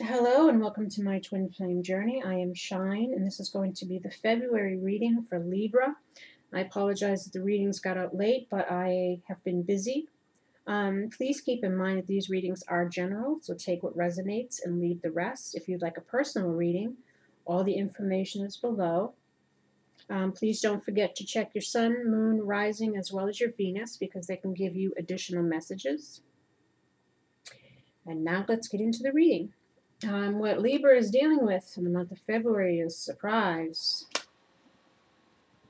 Hello and welcome to my twin flame journey. I am Shine and this is going to be the February reading for Libra. I apologize that the readings got out late, but I have been busy. Please keep in mind that these readings are general, so take what resonates and leave the rest. If you'd like a personal reading, all the information is below. Please don't forget to check your sun, moon, rising, as well as your Venus, because they can give you additional messages. And now let's get into the reading. What Libra is dealing with in the month of February is surprise,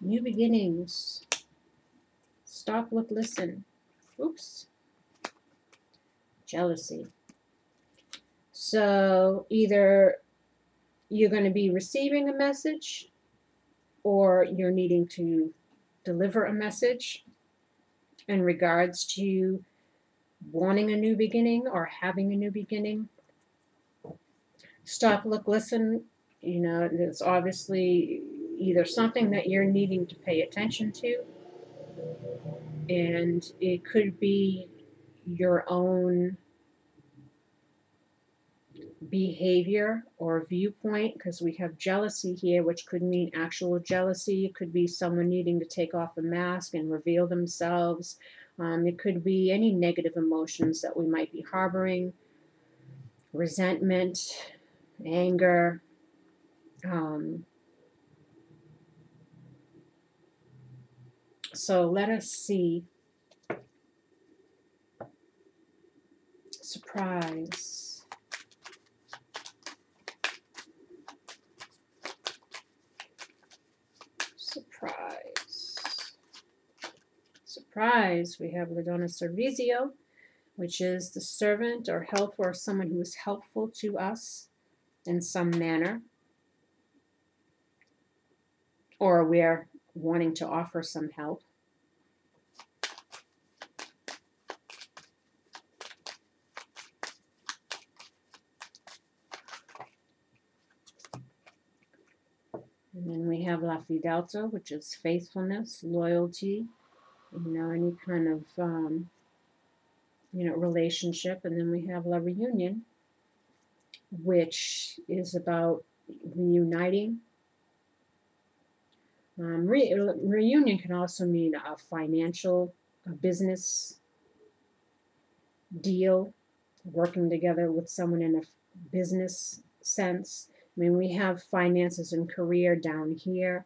new beginnings, stop, look, listen, oops, jealousy. So either you're going to be receiving a message or you're needing to deliver a message in regards to wanting a new beginning or having a new beginning. Stop, look, listen, it's obviously either something that you're needing to pay attention to, and it could be your own behavior or viewpoint, because we have jealousy here, which could mean actual jealousy. It could be someone needing to take off a mask and reveal themselves. It could be any negative emotions that we might be harboring, resentment, anger, so let us see. Surprise. Surprise. We have La Donna Servizio, which is the servant or helper or someone who is helpful to us in some manner, or we're wanting to offer some help. And then we have La Fidelta, which is faithfulness, loyalty, any kind of, relationship. And then we have La Reunion, which is about reuniting. Reunion can also mean a financial, a business deal, working together with someone in a business sense. I mean, we have finances and career down here.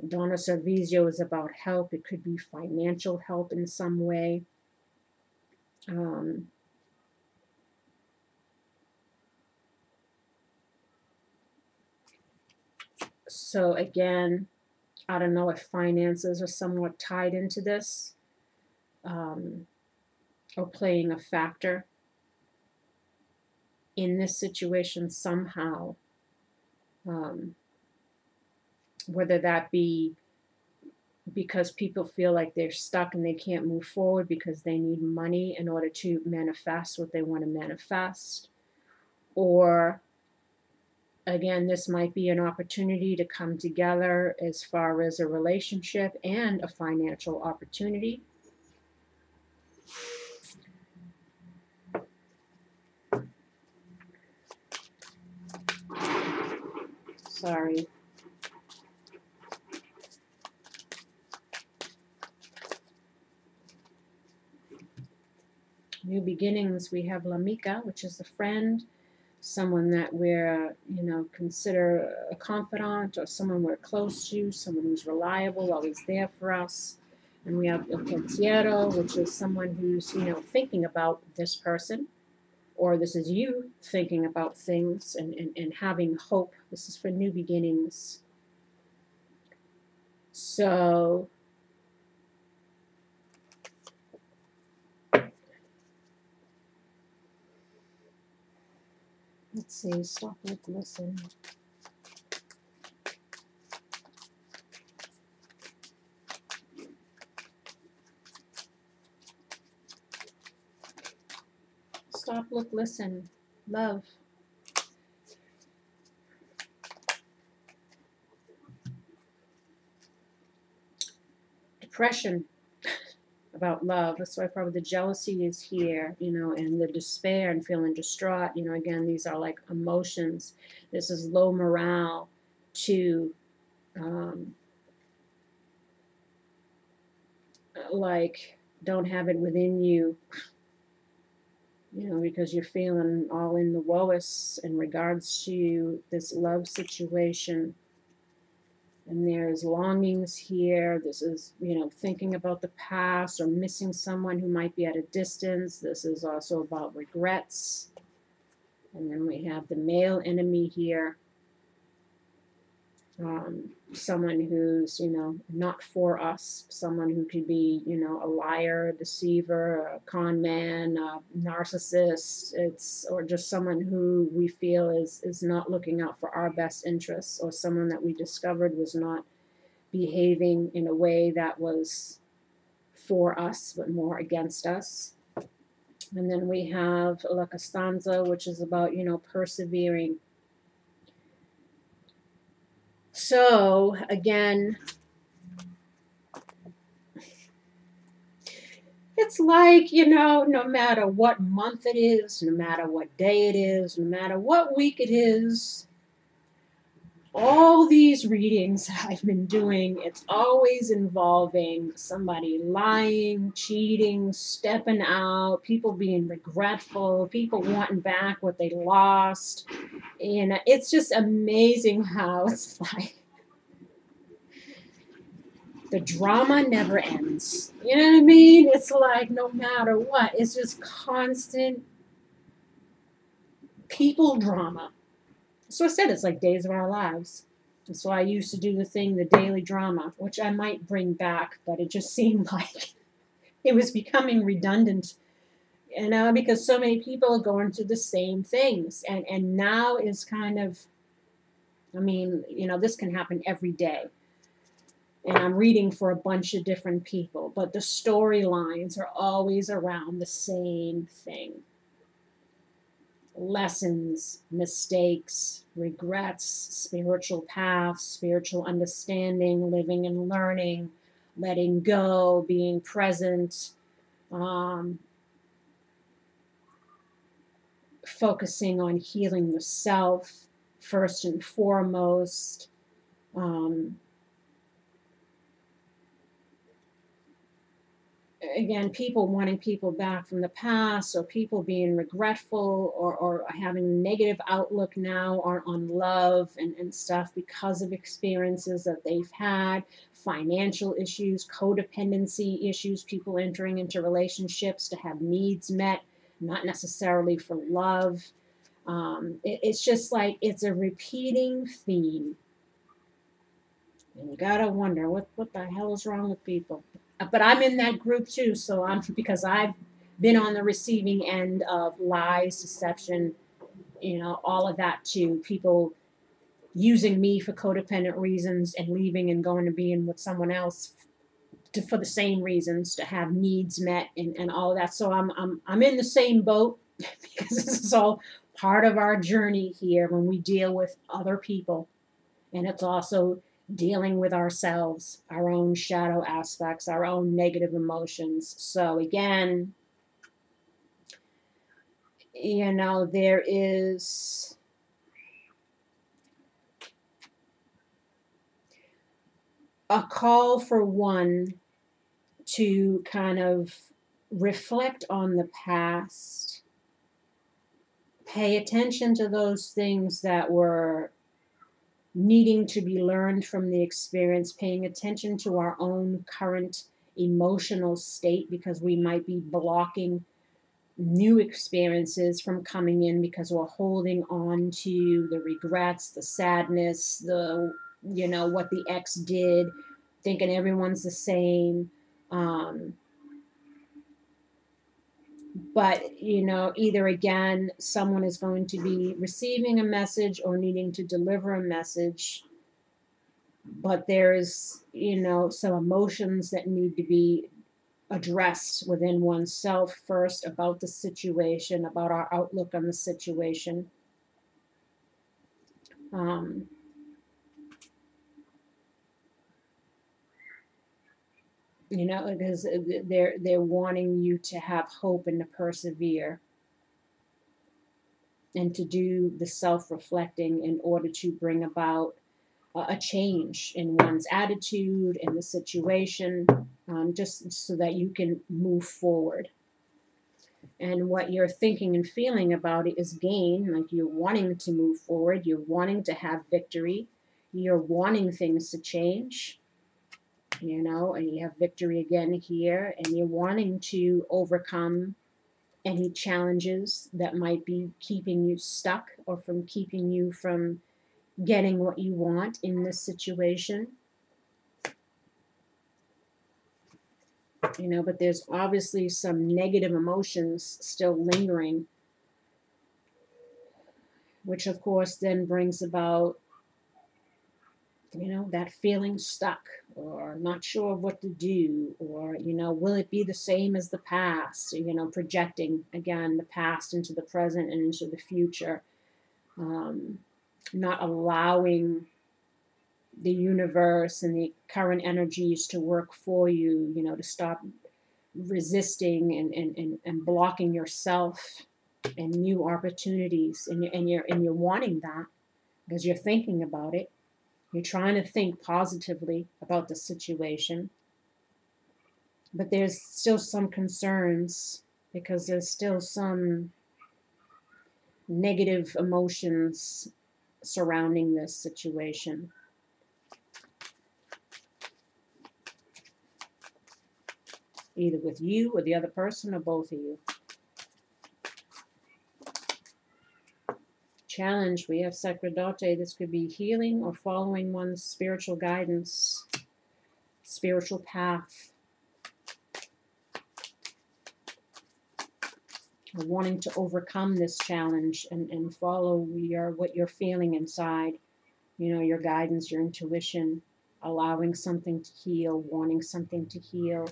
Donna Servizio is about help. It could be financial help in some way. So again, I don't know if finances are somewhat tied into this, or playing a factor in this situation somehow. Whether that be because people feel like they're stuck and they can't move forward because they need money in order to manifest what they want to manifest, or again, this might be an opportunity to come together as far as a relationship and a financial opportunity. Sorry. New beginnings, we have L'Amica, which is a friend, someone that we're, consider a confidant, or someone we're close to, someone who's reliable, always there for us. And we have Il Pensiero, which is someone who's, thinking about this person, or this is you thinking about things and having hope. This is for new beginnings. So let's see, stop, look, listen. Stop, look, listen. Love. Depression. about love. That's why probably the jealousy is here, you know, and the despair and feeling distraught. You know, again, these are like emotions. This is low morale to like don't have it within you, you know, because you're feeling all in the lowest in regards to this love situation. And there's longings here. This is, you know, thinking about the past or missing someone who might be at a distance. This is also about regrets. And then we have the male enemy here. Someone who's, you know, not for us. Someone who could be, you know, a liar, a deceiver, a con man, a narcissist. Or just someone who we feel is not looking out for our best interests, or someone that we discovered was not behaving in a way that was for us but more against us. And then we have La Costanza, which is about, you know, persevering. So again, it's like, you know, no matter what month it is, no matter what day it is, no matter what week it is, all these readings that I've been doing, it's always involving somebody lying, cheating, stepping out, people being regretful, people wanting back what they lost. And it's just amazing how it's like the drama never ends. You know what I mean? It's like no matter what, it's just constant people drama. So I said it's like Days of Our Lives. And so I used to do the thing, the daily drama, which I might bring back, but it just seemed like it was becoming redundant, you know, because so many people are going through the same things. And now is kind of, I mean, you know, this can happen every day. And I'm reading for a bunch of different people, but the storylines are always around the same thing. Lessons, mistakes, regrets, spiritual paths, spiritual understanding, living and learning, letting go, being present, focusing on healing the self first and foremost. Again, people wanting people back from the past, or people being regretful, or having a negative outlook now on love and stuff because of experiences that they've had, financial issues, codependency issues, people entering into relationships to have needs met, not necessarily for love. It's just like it's a repeating theme. And you gotta wonder what the hell is wrong with people. But I'm in that group too, so because I've been on the receiving end of lies, deception, you know, all of that too. People using me for codependent reasons and leaving and going to be in with someone else for the same reasons, to have needs met and all of that. So I'm in the same boat because this is all part of our journey here when we deal with other people, and it's also dealing with ourselves, our own shadow aspects, our own negative emotions. So again, you know, there is a call for one to kind of reflect on the past, pay attention to those things that were needing to be learned from the experience, paying attention to our own current emotional state, because we might be blocking new experiences from coming in because we're holding on to the regrets, the sadness, the, you know, what the ex did, thinking everyone's the same. But, you know, either again, someone is going to be receiving a message or needing to deliver a message, but there's, you know, some emotions that need to be addressed within oneself first about the situation, about our outlook on the situation. You know, because they're wanting you to have hope and to persevere and to do the self-reflecting in order to bring about a change in one's attitude in the situation, just so that you can move forward. And what you're thinking and feeling about it is gain, like you're wanting to move forward, you're wanting to have victory, you're wanting things to change, you know, and you have victory again here, and you're wanting to overcome any challenges that might be keeping you stuck or from keeping you from getting what you want in this situation. You know, but there's obviously some negative emotions still lingering, which of course then brings about, you know, that feeling stuck or not sure of what to do, or, you know, will it be the same as the past? You know, projecting again the past into the present and into the future, not allowing the universe and the current energies to work for you, you know, to stop resisting and blocking yourself and new opportunities, and you're wanting that because you're thinking about it. You're trying to think positively about the situation, but there's still some concerns because there's still some negative emotions surrounding this situation, either with you or the other person or both of you. Challenge, we have Sacerdote. This could be healing or following one's spiritual guidance, spiritual path, or wanting to overcome this challenge and follow what you're feeling inside, you know, your guidance, your intuition, allowing something to heal, wanting something to heal.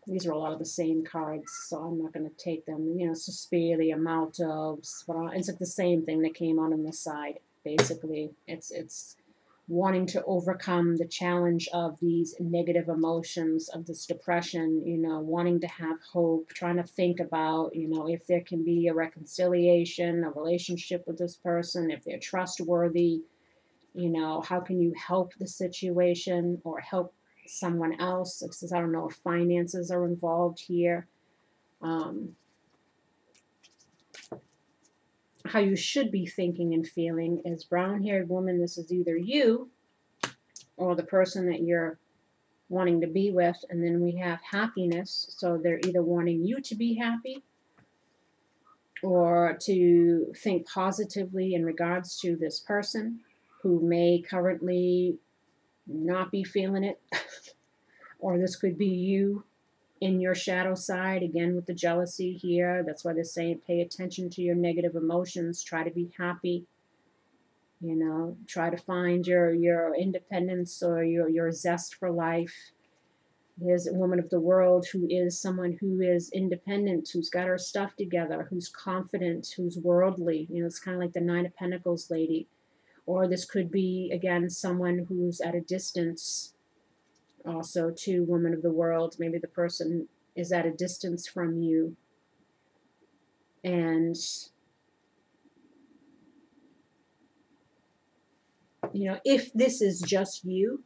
These are a lot of the same cards, so I'm not going to take them. You know, Suspiria, Maltos, it's like the same thing that came out on the side. Basically, it's wanting to overcome the challenge of these negative emotions, of this depression, you know, wanting to have hope, trying to think about, you know, if there can be a reconciliation, a relationship with this person, if they're trustworthy, you know, how can you help the situation or help someone else? Because I don't know if finances are involved here. How you should be thinking and feeling is brown-haired woman, this is either you or the person that you're wanting to be with. And then we have happiness, so they're either wanting you to be happy or to think positively in regards to this person who may currently not be feeling it. Or this could be you in your shadow side, again with the jealousy here. That's why they're saying pay attention to your negative emotions, try to be happy, you know, try to find your independence or your zest for life. There's a woman of the world who is someone who is independent, who's got her stuff together, who's confident, who's worldly. You know, it's kind of like the Nine of Pentacles lady. Or this could be, again, someone who's at a distance. Also, too, woman of the world. Maybe the person is at a distance from you. And, you know, if this is just you,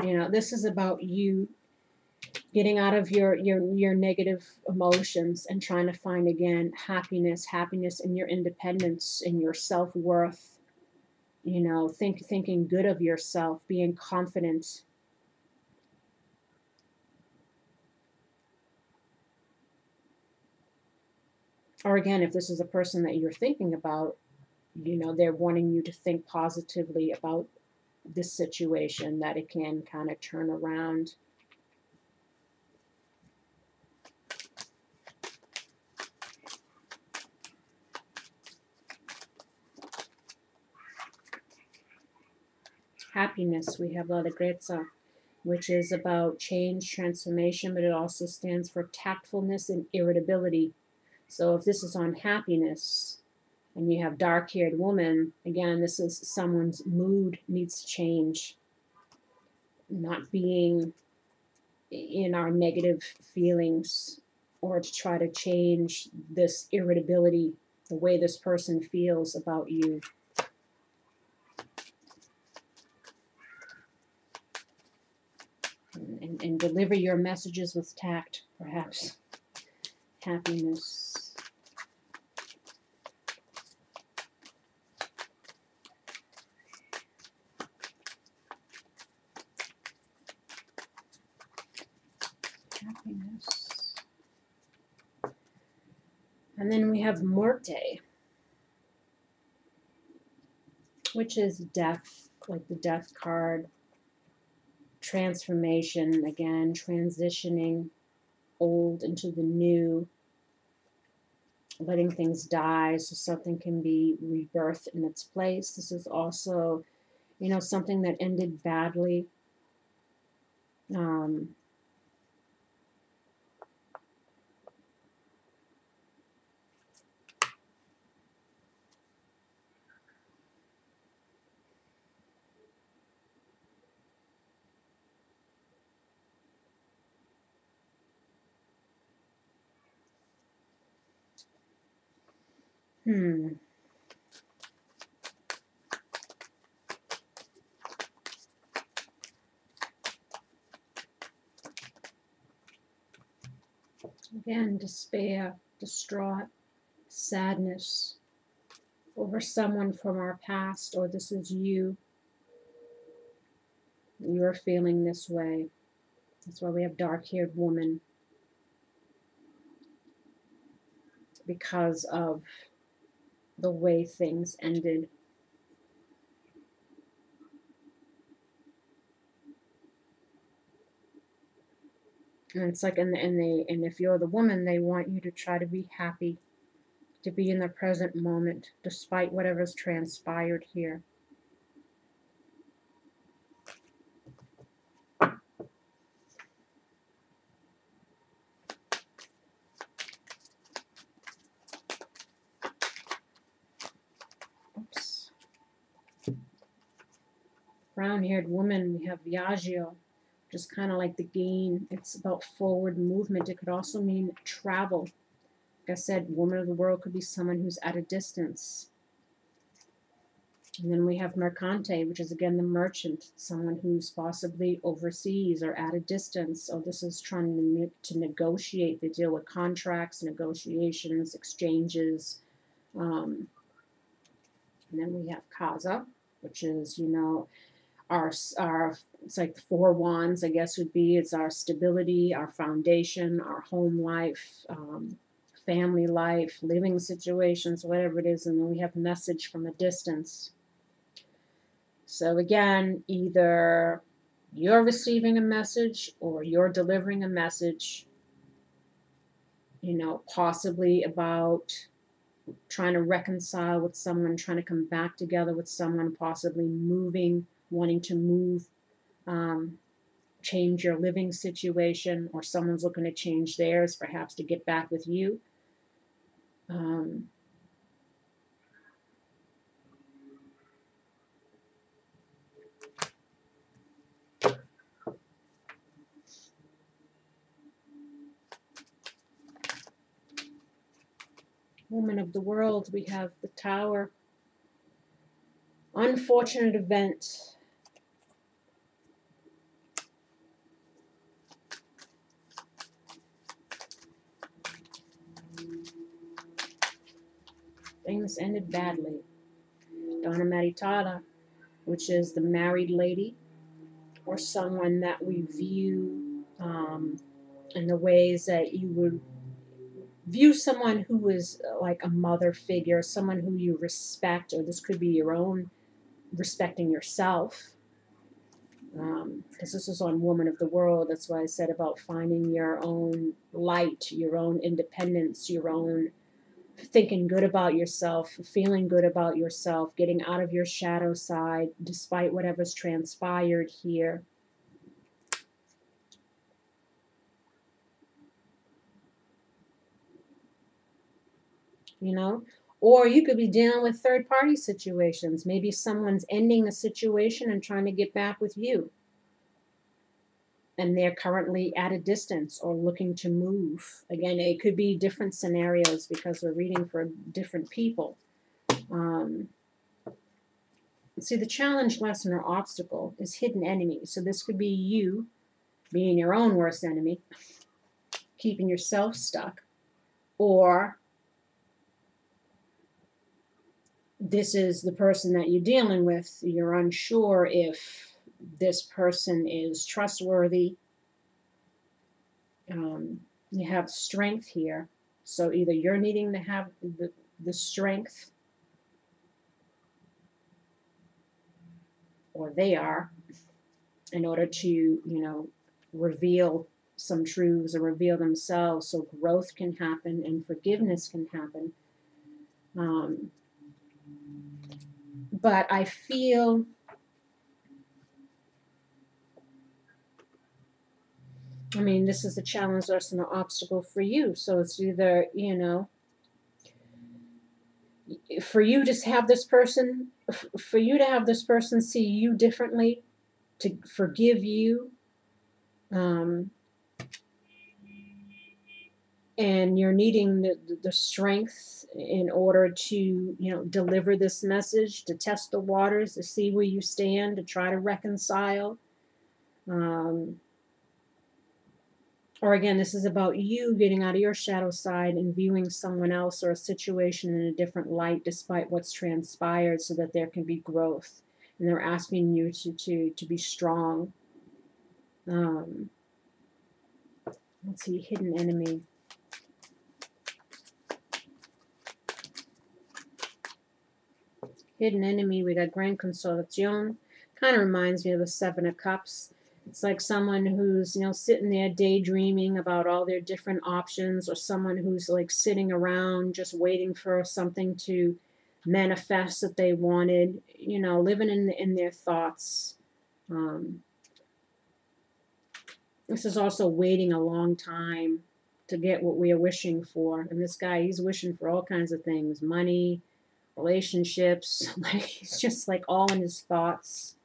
you know, this is about you getting out of your negative emotions and trying to find, again, happiness in your independence, in your self-worth, you know, thinking good of yourself, being confident. Or again, if this is a person that you're thinking about, you know, they're wanting you to think positively about this situation, that it can kind of turn around. Happiness, we have La Degrezza, which is about change, transformation, but it also stands for tactfulness and irritability. So if this is on happiness and you have dark-haired woman, again, this is someone's mood needs to change. Not being in our negative feelings, or to try to change this irritability, the way this person feels about you. And deliver your messages with tact, perhaps. Happiness. Happiness. And then we have Muerte, which is death, like the death card. Transformation, again, transitioning old into the new, letting things die so something can be rebirthed in its place. This is also, you know, something that ended badly. Again, despair, distraught, sadness over someone from our past, or this is you. You're feeling this way. That's why we have dark-haired woman. Because of the way things ended. And it's like, and if you're the woman, they want you to try to be happy, to be in the present moment, despite whatever's transpired here. Oops. Brown-haired woman, we have Viaggio, just kind of like the gain. It's about forward movement. It could also mean travel. Like I said, woman of the world could be someone who's at a distance. And then we have Mercante, which is again the merchant, someone who's possibly overseas or at a distance. So this is trying to negotiate. They deal with contracts, negotiations, exchanges. And then we have Casa, which is, you know, our it's like the four wands, I guess would be. It's our stability, our foundation, our home life, family life, living situations, whatever it is. And then we have message from a distance. So again, either you're receiving a message or you're delivering a message, you know, possibly about trying to reconcile with someone, trying to come back together with someone, possibly moving, wanting to move, change your living situation, or someone's looking to change theirs, perhaps to get back with you. Woman of the world, we have the Tower. Unfortunate event. Things ended badly. Donna Maritata, which is the married lady, or someone that we view in the ways that you would view someone who is like a mother figure, someone who you respect, or this could be your own respecting yourself. Because this is on Woman of the World. That's why I said about finding your own light, your own independence, your own thinking good about yourself, feeling good about yourself, getting out of your shadow side despite whatever's transpired here. you know? Or you could be dealing with third-party situations. Maybe someone's ending a situation and trying to get back with you, and they're currently at a distance or looking to move. Again, it could be different scenarios because we're reading for different people. See, the challenge, lesson, or obstacle is hidden enemy. So this could be you being your own worst enemy, keeping yourself stuck, or this is the person that you're dealing with. You're unsure if this person is trustworthy. You have strength here. So either you're needing to have the strength, or they are, in order to, you know, reveal some truths or reveal themselves so growth can happen and forgiveness can happen. But I feel this is a challenge, lesson, or obstacle for you. So it's either, you know, for you to have this person see you differently, to forgive you, and you're needing the strength in order to, you know, deliver this message, to test the waters, to see where you stand, to try to reconcile. Or again, this is about you getting out of your shadow side and viewing someone else or a situation in a different light despite what's transpired, so that there can be growth. And they're asking you to be strong. Let's see, hidden enemy. Hidden enemy, we got Gran Consolacion. Kind of reminds me of the Seven of Cups. It's like someone who's, you know, sitting there daydreaming about all their different options, or someone who's like sitting around just waiting for something to manifest that they wanted, you know, living in their thoughts. This is also waiting a long time to get what we are wishing for. And this guy, he's wishing for all kinds of things: money, relationships. He's just like all in his thoughts.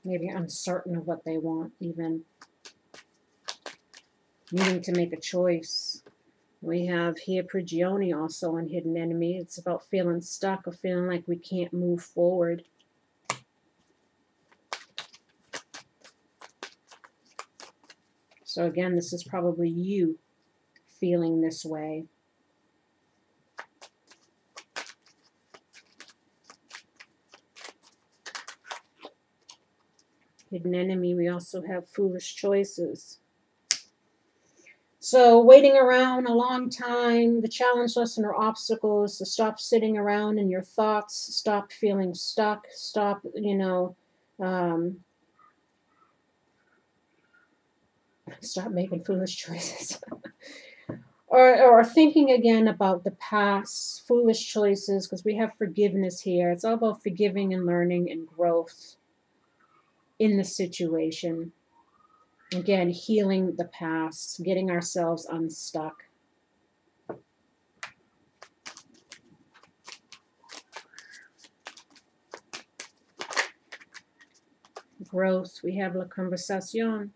Maybe uncertain of what they want, even needing to make a choice. We have here Prigioni also on hidden enemy. It's about feeling stuck or feeling like we can't move forward. So again, this is probably you feeling this way. Hidden enemy, we also have foolish choices. So waiting around a long time, the challenge, lesson, or obstacle is to stop sitting around in your thoughts, stop feeling stuck, stop, you know, stop making foolish choices. Or thinking again about the past, foolish choices, because we have forgiveness here. It's all about forgiving and learning and growth in the situation. Again, healing the past, getting ourselves unstuck. Growth, we have la conversación.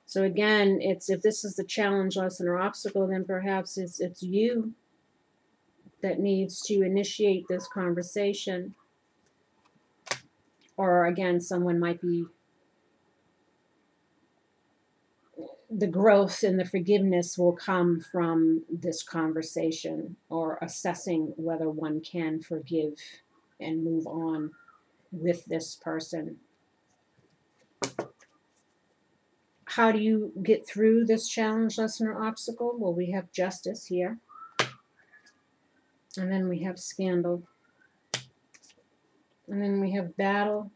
So again, it's, if this is the challenge, lesson, or obstacle, then perhaps it's you that needs to initiate this conversation. Or again, someone might be, the growth and the forgiveness will come from this conversation, or assessing whether one can forgive and move on with this person. How do you get through this challenge, lesson, or obstacle? Well, we have justice here. And then we have scandal. And then we have battle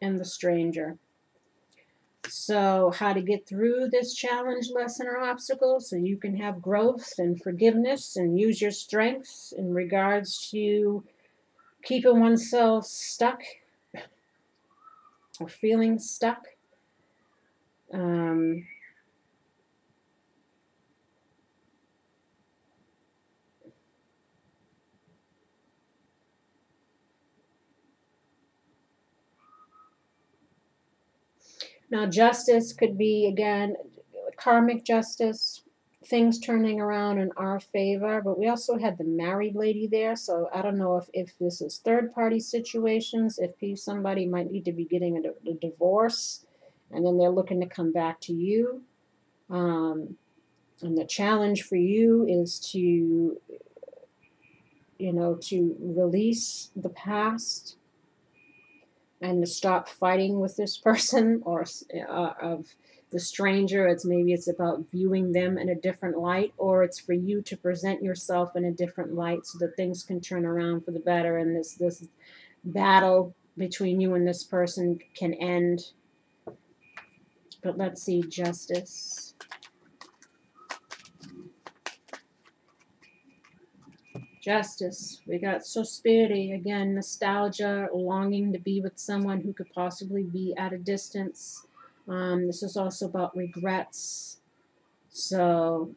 and the stranger. So how to get through this challenge, lesson, or obstacle so you can have growth and forgiveness and use your strengths in regards to keeping oneself stuck or feeling stuck. Now, justice could be, again, karmic justice, things turning around in our favor, but we also had the married lady there, so I don't know if this is third-party situations, if somebody might need to be getting a divorce, and then they're looking to come back to you. And the challenge for you is to, to release the past and to stop fighting with this person or of the stranger. Maybe it's about viewing them in a different light, or it's for you to present yourself in a different light so that things can turn around for the better, and this battle between you and this person can end. But let's see, justice. Justice. We got so spirity. Again, nostalgia, longing to be with someone who could possibly be at a distance. This is also about regrets. So,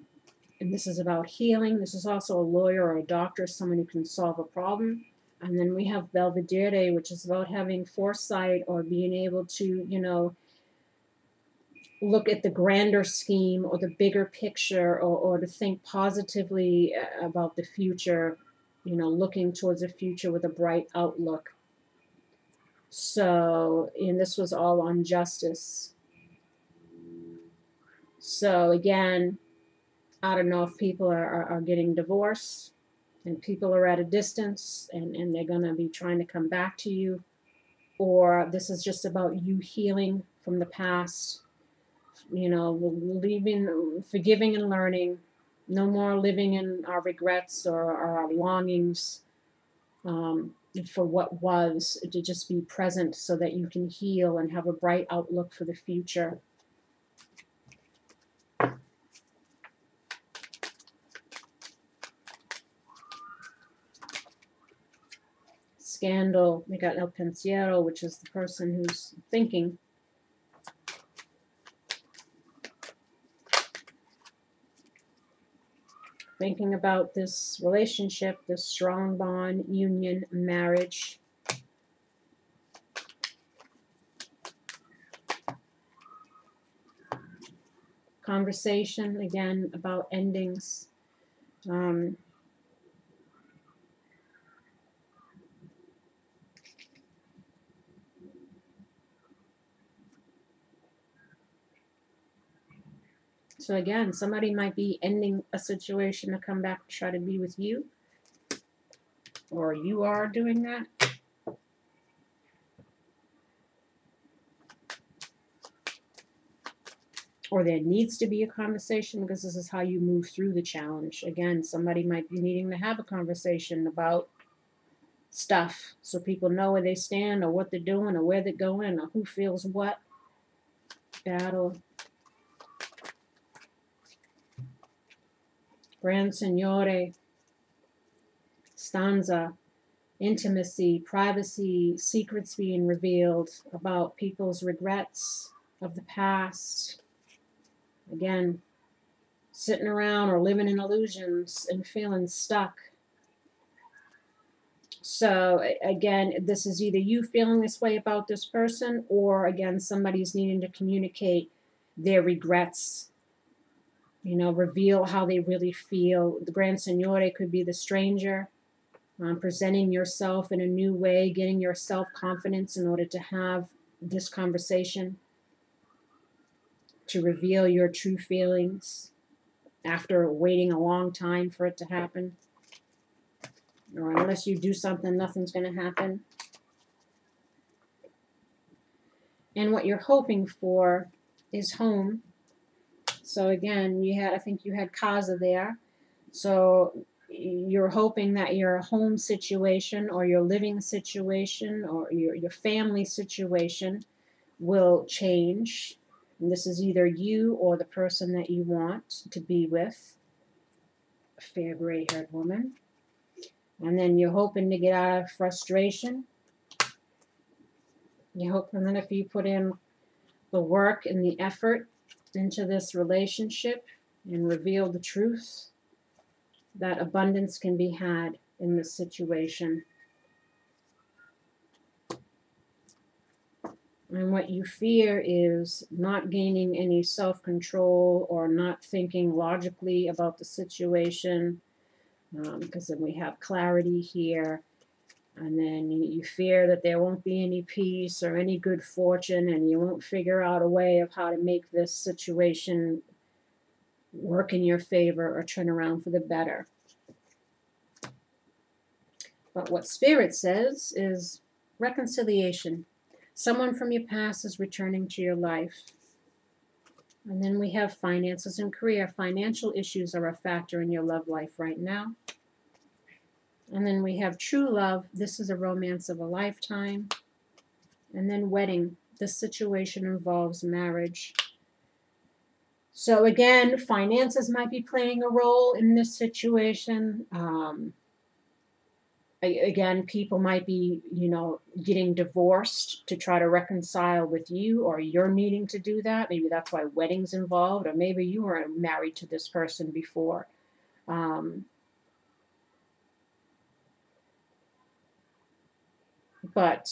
and this is about healing. This is also a lawyer or a doctor, someone who can solve a problem. And then we have Belvedere, which is about having foresight or being able to, look at the grander scheme or the bigger picture, or to think positively about the future, looking towards the future with a bright outlook. So, and this was all on justice. So again, I don't know if people are getting divorced and people are at a distance and they're going to be trying to come back to you, or this is just about you healing from the past, leaving, forgiving and learning, no more living in our regrets or our longings for what was, to just be present so that you can heal and have a bright outlook for the future. Scandal, we got El Pensiero, which is the person who's thinking. Thinking about this relationship, this strong bond, union, marriage. Conversation, again, about endings. So again, somebody might be ending a situation to come back to try to be with you, or you are doing that. Or there needs to be a conversation, because this is how you move through the challenge. Again, somebody might be needing to have a conversation about stuff so people know where they stand or what they're doing or where they're going or who feels what. Battle. Gran Signore. Stanza. Intimacy, privacy, secrets being revealed about people's regrets of the past. Again, sitting around or living in illusions and feeling stuck. So again, this is either you feeling this way about this person, or again, somebody's needing to communicate their regrets, reveal how they really feel. The Gran Signore could be the stranger, presenting yourself in a new way, getting your self-confidence in order to have this conversation, to reveal your true feelings after waiting a long time for it to happen. Or unless you do something, nothing's going to happen. And what you're hoping for is home. So again, I think you had Casa there. So you're hoping that your home situation or your living situation or your family situation will change. And this is either you or the person that you want to be with. A fair gray-haired woman. And then you're hoping to get out of frustration. You're hoping that if you put in the work and the effort into this relationship and reveal the truth, that abundance can be had in this situation. And what you fear is not gaining any self-control or not thinking logically about the situation, because then we have clarity here. And then you fear that there won't be any peace or any good fortune, and you won't figure out a way of how to make this situation work in your favor or turn around for the better. But what Spirit says is reconciliation. Someone from your past is returning to your life. And then we have finances and career. Financial issues are a factor in your love life right now. And then we have true love. This is a romance of a lifetime. And then wedding. This situation involves marriage. So again, finances might be playing a role in this situation. Again, people might be, getting divorced to try to reconcile with you, or you're needing to do that. Maybe that's why wedding's involved, or maybe you were married to this person before. But,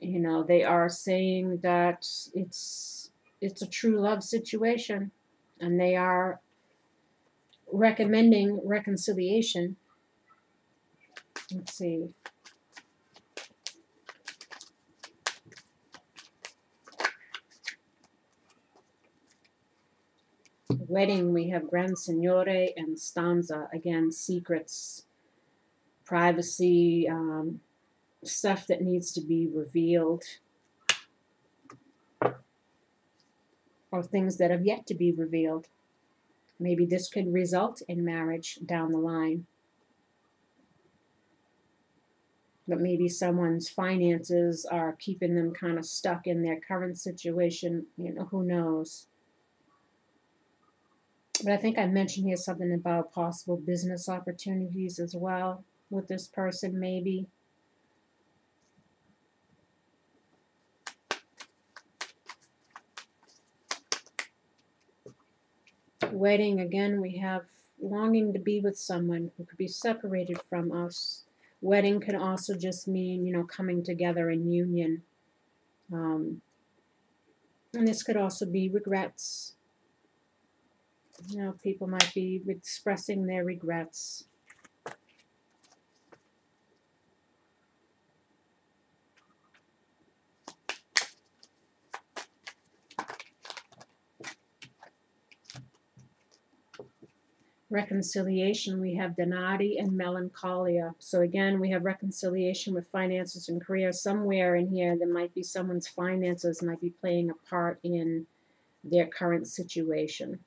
they are saying that it's a true love situation, and they are recommending reconciliation. Let's see. Wedding, we have Gran Signore and Stanza. Again, secrets, privacy, stuff that needs to be revealed, or things that have yet to be revealed. Maybe this could result in marriage down the line. But maybe someone's finances are keeping them kind of stuck in their current situation. Who knows? But I think I mentioned here something about possible business opportunities as well with this person, maybe. Wedding, again, we have longing to be with someone who could be separated from us. Wedding could also just mean, coming together in union. And this could also be regrets. People might be expressing their regrets. Reconciliation, we have Donati and Melancholia. So again, we have reconciliation with finances and career. Somewhere in here, there might be someone's finances might be playing a part in their current situation.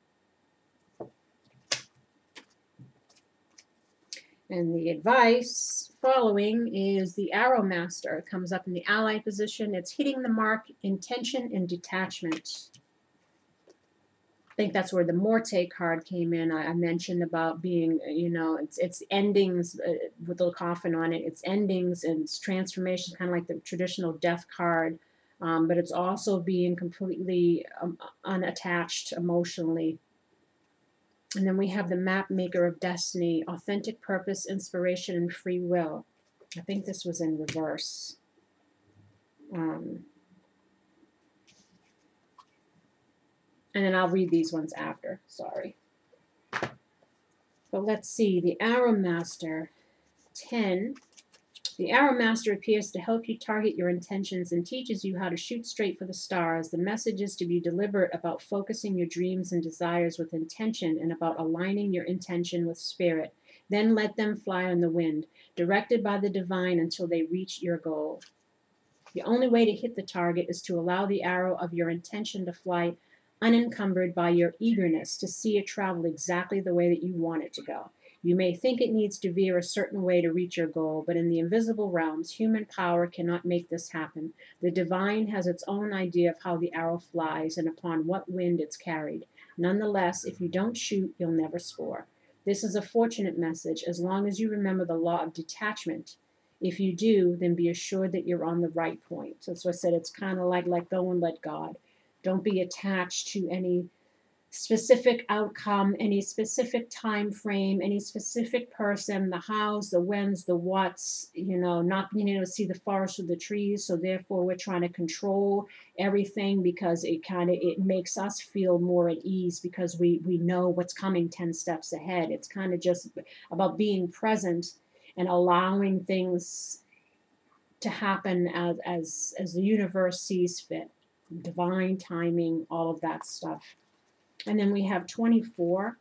And the advice following is the Arrow Master. It comes up in the ally position. It's hitting the mark, intention, and detachment. I think that's where the Morte card came in. I mentioned about being, it's endings with the coffin on it. It's endings and it's transformation, kind of like the traditional death card. But it's also being completely unattached emotionally. And then we have the map maker of destiny, authentic purpose, inspiration, and free will. I think this was in reverse. And then I'll read these ones after, sorry. But let's see, the Arrow Master, 10. The Arrow Master appears to help you target your intentions and teaches you how to shoot straight for the stars. The message is to be deliberate about focusing your dreams and desires with intention and about aligning your intention with spirit. Then let them fly on the wind, directed by the divine until they reach your goal. The only way to hit the target is to allow the arrow of your intention to fly unencumbered by your eagerness to see it travel exactly the way that you want it to go. You may think it needs to veer a certain way to reach your goal, but in the invisible realms, human power cannot make this happen. The divine has its own idea of how the arrow flies and upon what wind it's carried. Nonetheless, if you don't shoot, you'll never score. This is a fortunate message as long as you remember the law of detachment. If you do, then be assured that you're on the right point. So that's what I said, it's kind of like let go and let God. Don't be attached to any specific outcome, any specific time frame, any specific person, the hows, the whens, the whats, you know, not being able to see the forest or the trees. So therefore we're trying to control everything because it makes us feel more at ease because we know what's coming 10 steps ahead. It's kind of just about being present and allowing things to happen as the universe sees fit. Divine timing, all of that stuff. And then we have 24.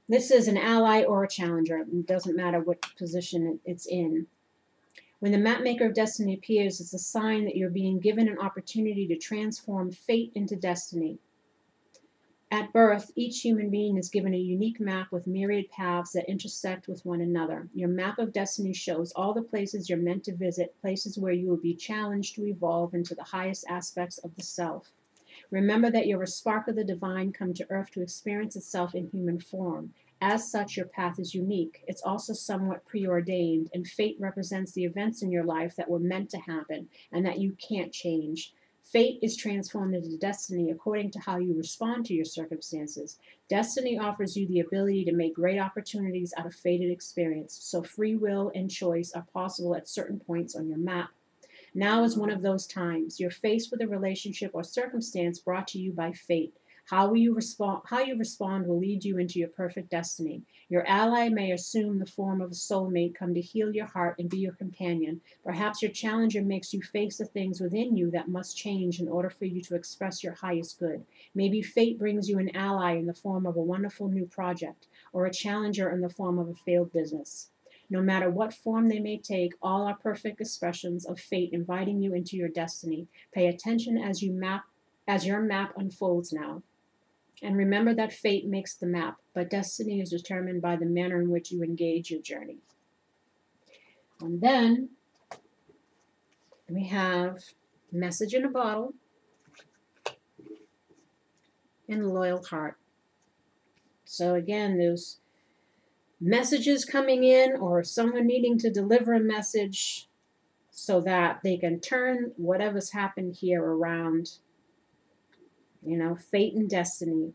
This is an ally or a challenger. It doesn't matter what position it's in. When the mapmaker of destiny appears, it's a sign that you're being given an opportunity to transform fate into destiny. At birth, each human being is given a unique map with myriad paths that intersect with one another. Your map of destiny shows all the places you're meant to visit, places where you will be challenged to evolve into the highest aspects of the self. Remember that you're a spark of the divine come to earth to experience itself in human form. As such, your path is unique. It's also somewhat preordained, and fate represents the events in your life that were meant to happen and that you can't change. Fate is transformed into destiny according to how you respond to your circumstances. Destiny offers you the ability to make great opportunities out of fated experience, so free will and choice are possible at certain points on your map. Now is one of those times. You're faced with a relationship or circumstance brought to you by fate. How you respond will lead you into your perfect destiny. Your ally may assume the form of a soulmate, come to heal your heart and be your companion. Perhaps your challenger makes you face the things within you that must change in order for you to express your highest good. Maybe fate brings you an ally in the form of a wonderful new project, or a challenger in the form of a failed business. No matter what form they may take, all are perfect expressions of fate inviting you into your destiny. Pay attention as your map unfolds now. And remember that fate makes the map, but destiny is determined by the manner in which you engage your journey. And then we have message in a bottle and loyal heart. So again, there's messages coming in or someone needing to deliver a message so that they can turn whatever's happened here around. You know, fate and destiny.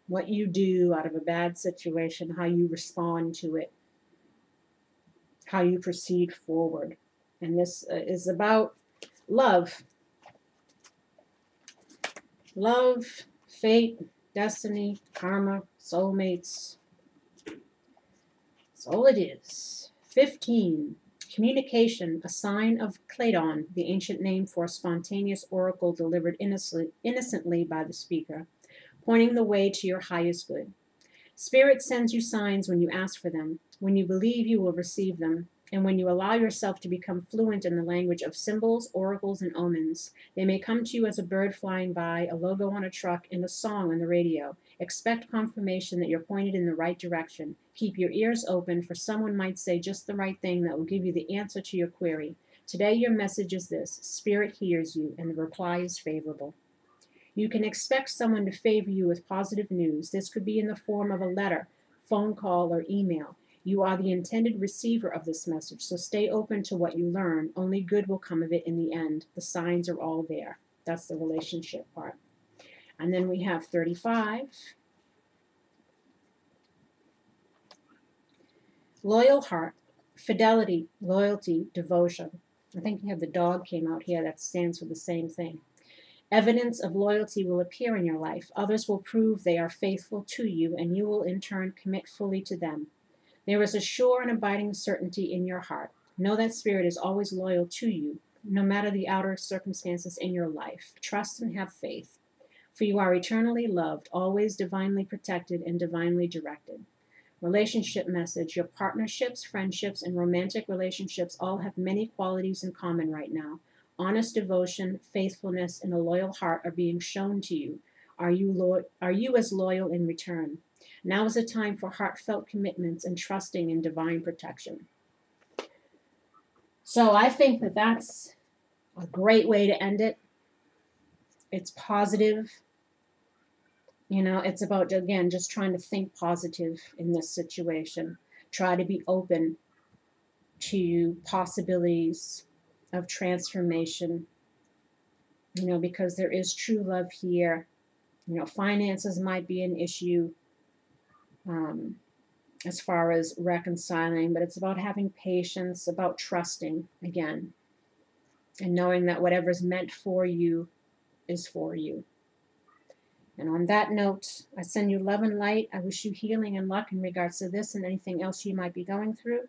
What you do out of a bad situation, how you respond to it, how you proceed forward. And this is about love. Love, fate, destiny, karma, soulmates. That's all it is. 15. Communication, a sign of Cladon, the ancient name for a spontaneous oracle delivered innocently by the speaker, pointing the way to your highest good. Spirit sends you signs when you ask for them, when you believe you will receive them, and when you allow yourself to become fluent in the language of symbols, oracles, and omens. They may come to you as a bird flying by, a logo on a truck, and a song on the radio. Expect confirmation that you're pointed in the right direction. Keep your ears open, for someone might say just the right thing that will give you the answer to your query. Today your message is this: Spirit hears you, and the reply is favorable. You can expect someone to favor you with positive news. This could be in the form of a letter, phone call, or email. You are the intended receiver of this message, so stay open to what you learn. Only good will come of it in the end. The signs are all there. That's the relationship part. And then we have 35. Loyal heart, fidelity, loyalty, devotion. I think you have the dog came out here. That stands for the same thing. Evidence of loyalty will appear in your life. Others will prove they are faithful to you, and you will in turn commit fully to them. There is a sure and abiding certainty in your heart. Know that Spirit is always loyal to you, no matter the outer circumstances in your life. Trust and have faith, for you are eternally loved, always divinely protected and divinely directed. Relationship message. Your partnerships, friendships, and romantic relationships all have many qualities in common right now. Honest devotion, faithfulness, and a loyal heart are being shown to you. Are you as loyal in return? Now is a time for heartfelt commitments and trusting in divine protection. So I think that that's a great way to end it. It's positive. You know, it's about, again, just trying to think positive in this situation. Try to be open to possibilities of transformation you know, because there is true love here. You know, finances might be an issue as far as reconciling, but it's about having patience, about trusting again, and knowing that whatever's meant for you is for you. And on that note, I send you love and light. I wish you healing and luck in regards to this and anything else you might be going through.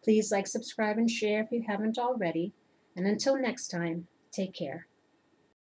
Please like, subscribe, and share if you haven't already. And until next time, take care.